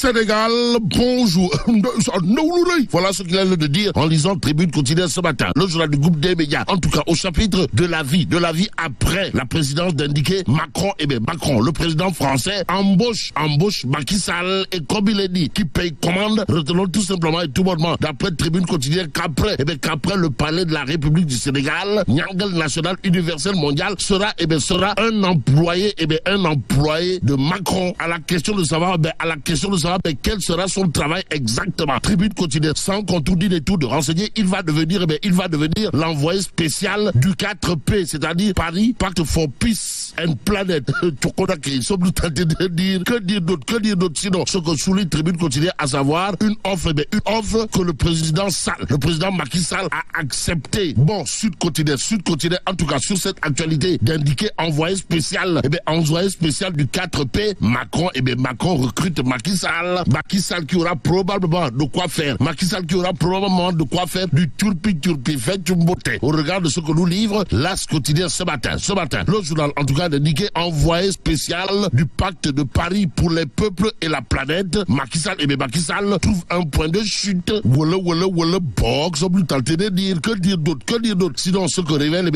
Sénégal, bonjour. Voilà ce qu'il a de dire en lisant Tribune quotidienne ce matin. Le journal du groupe des médias. En tout cas, au chapitre de la vie après la présidence d'indiquer Macron, Macron, le président français, embauche Macky Sall et comme il est dit, qui paye commande, retenons tout simplement et tout bonnement, d'après Tribune quotidienne, qu'après le palais de la République du Sénégal, Nyangal national universel mondial sera un employé de Macron. À la question de savoir, quel sera son travail exactement. Tribune quotidienne, sans qu'on tout dit et tout de renseigner, il va devenir l'envoyé spécial du 4P, c'est-à-dire Paris Pact for Peace and Planet. Ils sont tentés de dire, que dire d'autre, sinon ce que souligne Tribune quotidienne, à savoir une offre que le président Macky Sall a accepté. Bon, Sud quotidien, en tout cas sur cette actualité d'indiquer envoyé spécial du 4P, Macron recrute Macky Sall qui aura probablement de quoi faire. Du turpi fait une beauté. Au regard de ce que nous livre l'As quotidien ce matin. Le journal, en tout cas, d'indiquer envoyé spécial du pacte de Paris pour les peuples et la planète. Macky Sall trouve un point de chute. Box, on peut tenter de dire, que dire d'autre. Sinon, ce que révèle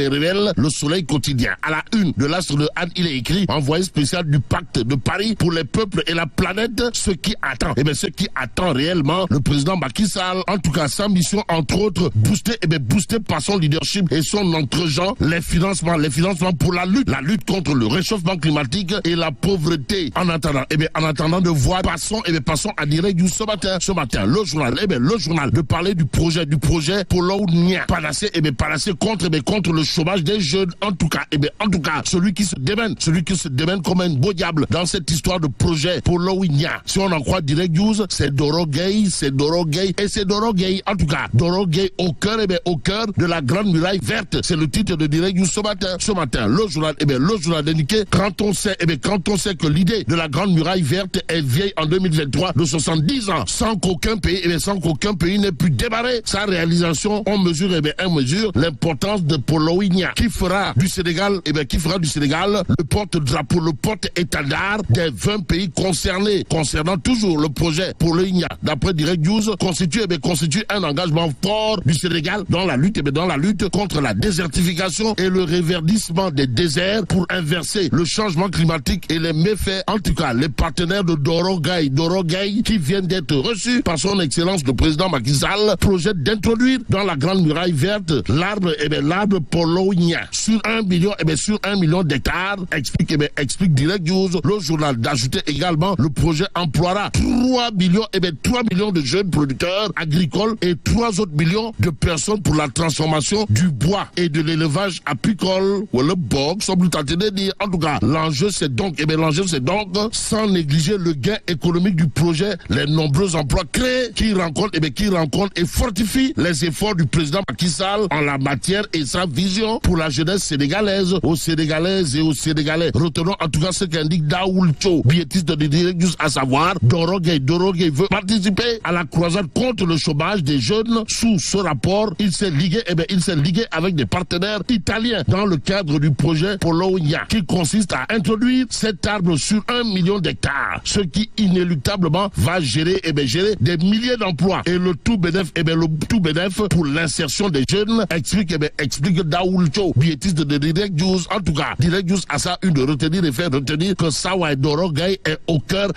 le Soleil quotidien. À la une de l'Astre de Anne, il est écrit envoyé spécial du pacte de Paris pour les peuples et la planète. Ce qui attend réellement le président Macky Sall. En tout cas, sa mission, entre autres, boosté par son leadership et son entre-gens, les financements pour la lutte contre le réchauffement climatique et la pauvreté. En attendant de voir, passons à direct ce matin, le journal de parler du projet pour l'Ounia, panacé contre le chômage des jeunes. En tout cas, celui qui se démène comme un beau diable dans cette histoire de projet pour l'Ounia. Si on en croit Direct News, c'est Doro Gueye. En tout cas, Doro Gueye au cœur de la Grande Muraille Verte. C'est le titre de Direct News ce matin. Le journal d'indiquer quand on sait que l'idée de la Grande Muraille Verte est vieille en 2023 de 70 ans, sans qu'aucun pays n'ait pu démarrer sa réalisation. On mesure l'importance de Poloigna qui fera du Sénégal le porte-drapeau, le porte-étendard des 20 pays concernant toujours le projet Poloigna. D'après Direct News, constitue un engagement fort du Sénégal dans la lutte contre la désertification et le réverdissement des déserts pour inverser le changement climatique et les méfaits. En tout cas, les partenaires de Doro Gueye qui viennent d'être reçus par son excellence le président Macky Sall projettent d'introduire dans la Grande Muraille Verte l'arbre Poloigna sur 1 million d'hectares, explique Direct News. Le journal d'ajouter également le projet emploiera 3 millions de jeunes producteurs agricoles et 3 autres millions de personnes pour la transformation du bois et de l'élevage apicole. Ou le box, on peut tenter de dire. En tout cas, l'enjeu c'est donc, sans négliger le gain économique du projet, les nombreux emplois créés qui rencontrent et fortifient les efforts du président Macky Sall en la matière et sa vision pour la jeunesse sénégalaise, aux Sénégalaises et aux Sénégalais. Retenons en tout cas ce qu'indique Daoul Cho, billettiste de Direct News, à savoir Doro Gueye veut participer à la croisade contre le chômage des jeunes. Sous ce rapport, il s'est ligué avec des partenaires italiens dans le cadre du projet Poloigna, qui consiste à introduire cet arbre sur 1 million d'hectares, ce qui inéluctablement va gérer des milliers d'emplois et le tout bénéf pour l'insertion des jeunes, explique Daoul Cho, billettiste de Direct News. En tout cas, Direct News a ça une de retenir et faire retenir que Sawa et Doro Gueye est au cœur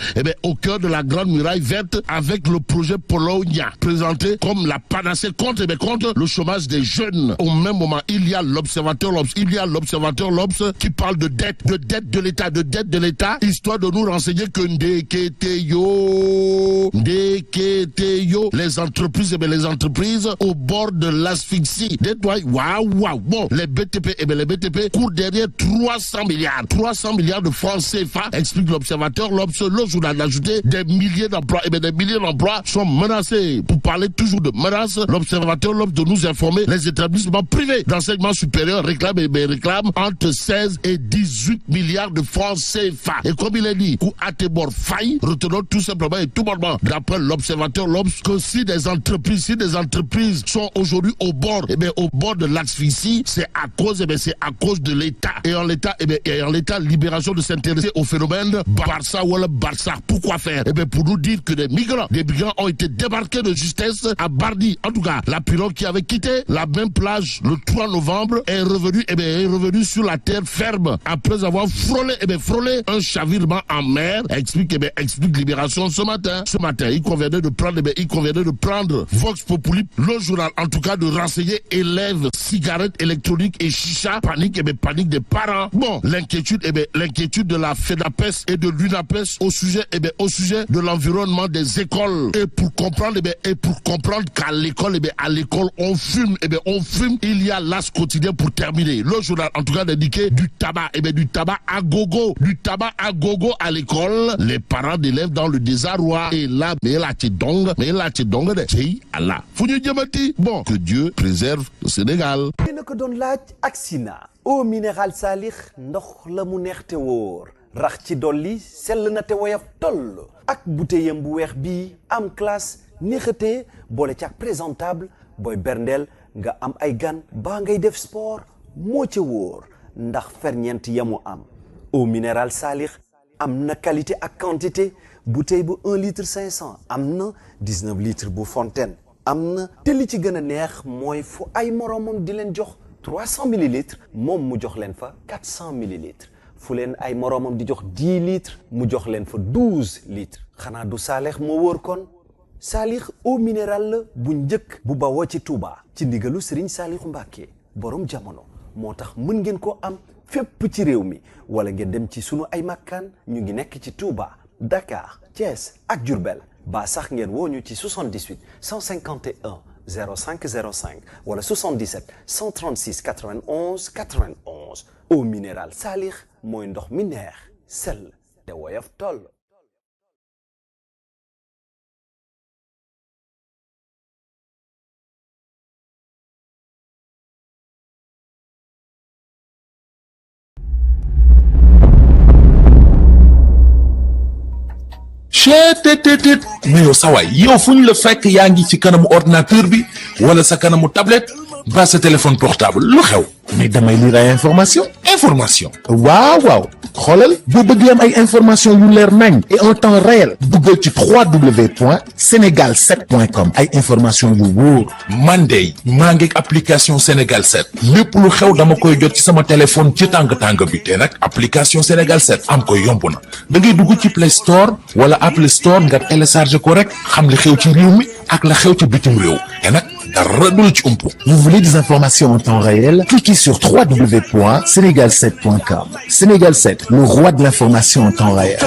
de la Grande Muraille Verte avec le projet Poloigna, présenté comme la panacée contre le chômage des jeunes. Au même moment, il y a l'observateur L'Obs qui parle de dette de l'État, histoire de nous renseigner que les entreprises au bord de l'asphyxie. Waouh. Bon, les BTP courent derrière 300 milliards de francs CFA, explique l'observateur L'Obs. Le journal a ajouté des milliers d'emplois sont menacés. Pour parler toujours de menaces, l'observateur L'Obs de nous informer les établissements privés d'enseignement supérieur réclament entre 16 et 18 milliards de francs CFA. Et comme il est dit, où Atebor faille, retenons tout simplement et tout bonnement, d'après l'observateur L'Obs, que si des entreprises sont aujourd'hui au bord de l'asphyxie, c'est à cause de l'État. Et en l'État, libération de s'intéresser au phénomène Barça. Pourquoi faire? hier, pour nous dire que des migrants ont été débarqués de justesse à Bardi. En tout cas, la pirogue qui avait quitté la même plage le 3 novembre est revenue sur la terre ferme après avoir frôlé un chavirement en mer. Explique Libération ce matin. Ce matin, il convenait de prendre Vox Populi, le journal, en tout cas de renseigner élèves, cigarettes électroniques et chicha, panique des parents. Bon, l'inquiétude de la FENAPES et de l'UNAPES au sujet de l'environnement des écoles. Et pour comprendre qu'à l'école, on fume, il y a l'As quotidien pour terminer. Le journal, en tout cas, indiqué du tabac à gogo à l'école. Les parents d'élèves dans le désarroi. Et là, mais là, tu dong de cey Allah. Bon, que Dieu préserve le Sénégal. ko doon laaj aksina eau minérale Salix ndox la mu neex te wóor rax ci dolli sell na te woyof toll ak bouteillam bu weex bii am classe neexatee boole ci ak présentable booy berndeel nga am ay gan baa ngay def sport moo ca wóor ndax ferñeent yamu am eau minérale Salix am na qualité ak quantité bouteille bu 1 litre 500 am na 19 litres bu fontaine am na te li ci gën a neex mooy fu ay moromam di leen jox 300 millilitres moom mu jox leen fa 400 millilitres fu leen ay moromam di jox 10 litres mu jox leen fa 12 litres xanaa du Salix moo wóor kon Salix eau minérale la bu njëkk bu bawoo ci Touba ci ndigalu Serigne Salixu Mbàkke borom jamono moo tax mën ngeen ko am fépp ci réew mi wala ngeen dem ci sunu ay makkaan ñu ngi nekk ci Touba Dakar Thiès ak Diourbel ba sax ngeen woo ñu ci 78 151 05 05 wala 77 136 91 91 eau minérale Salix mooy ndox mi neex sell te woyof toll. cheetetetet mais yow sawaay yow fu ñu la fekk yaa ngi ci kanamu ordinateur bi wala sa kanamu tablette ba sa téléphone portable lu xew mais damay lire ay information waaw xoolal boo bëgg am ay information yu leer nañ et en temps réel duggal ci www.senegal7.com ay information yu wóor man de maa ngi application Sénégal 7 lépp lu xew dama koy jot ci sama téléphone ci tàng bi te nag application Sénégal 7 am ko yomb na da ngay dugg ci Play Store wala Apple Store nga télécharge ko rek xam li xew ci réew mi ak la xew ci bitim réew te nag dara du la ci umpu. Vous voulez des informations en temps réel? Cliquez sur www.senegal7.com. Sénégal 7, le roi de l'information en temps réel.